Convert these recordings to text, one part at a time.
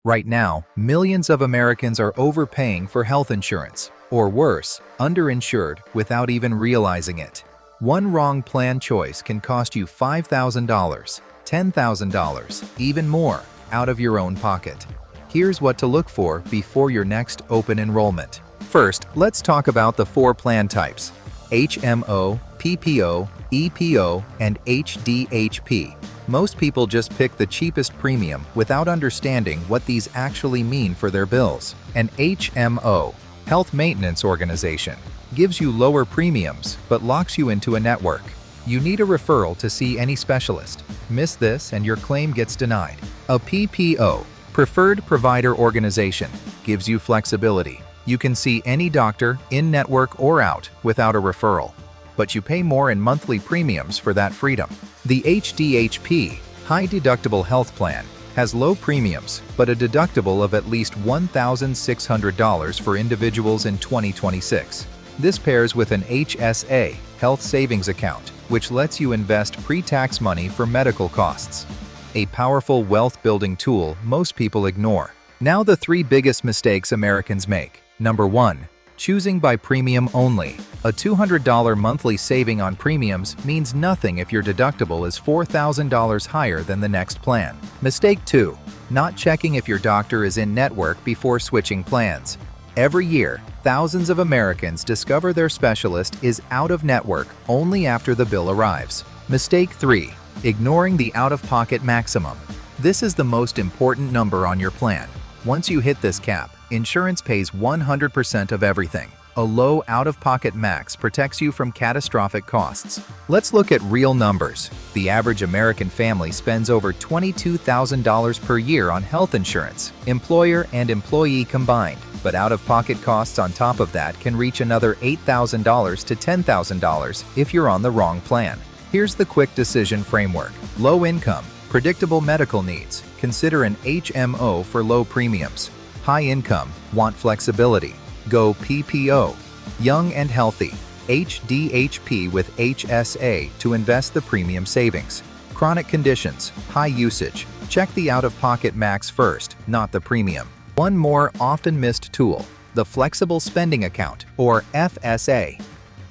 Right now, millions of Americans are overpaying for health insurance, or worse, underinsured without even realizing it. One wrong plan choice can cost you $5,000, $10,000, even more, out of your own pocket. Here's what to look for before your next open enrollment. First, let's talk about the 4 plan types: HMO, PPO, EPO, and HDHP. Most people just pick the cheapest premium without understanding what these actually mean for their bills. An HMO, Health Maintenance Organization, gives you lower premiums but locks you into a network. You need a referral to see any specialist. Miss this and your claim gets denied. A PPO, Preferred Provider Organization, gives you flexibility. You can see any doctor, in-network or out, without a referral. But you pay more in monthly premiums for that freedom. The HDHP, High Deductible Health Plan, has low premiums but a deductible of at least $1,600 for individuals in 2026. This pairs with an HSA, Health Savings Account, which lets you invest pre-tax money for medical costs. A powerful wealth-building tool most people ignore. Now the 3 biggest mistakes Americans make. Number 1. Choosing by premium only. A $200 monthly saving on premiums means nothing if your deductible is $4,000 higher than the next plan. Mistake 2. Not checking if your doctor is in-network before switching plans. Every year, thousands of Americans discover their specialist is out of network only after the bill arrives. Mistake 3. Ignoring the out-of-pocket maximum. This is the most important number on your plan. Once you hit this cap, insurance pays 100% of everything. A low out-of-pocket max protects you from catastrophic costs. Let's look at real numbers. The average American family spends over $22,000 per year on health insurance, employer and employee combined. But out-of-pocket costs on top of that can reach another $8,000 to $10,000 if you're on the wrong plan. Here's the quick decision framework. Low income, predictable medical needs. Consider an HMO for low premiums. High income, want flexibility. Go PPO. Young and healthy, HDHP with HSA to invest the premium savings. Chronic conditions, high usage. Check the out-of-pocket max first, not the premium. One more often missed tool, the Flexible Spending Account, or FSA.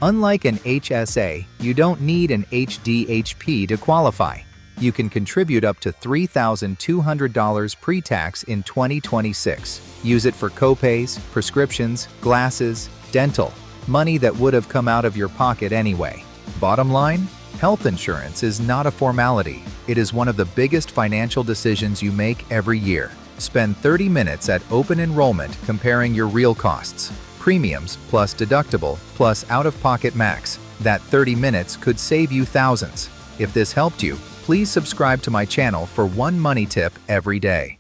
Unlike an HSA, you don't need an HDHP to qualify. You can contribute up to $3,200 pre-tax in 2026. Use it for copays, prescriptions, glasses, dental, money that would have come out of your pocket anyway. Bottom line, health insurance is not a formality. It is one of the biggest financial decisions you make every year. Spend 30 minutes at open enrollment comparing your real costs. Premiums plus deductible plus out-of-pocket max. That 30 minutes could save you thousands. If this helped you, please subscribe to my channel for one money tip every day.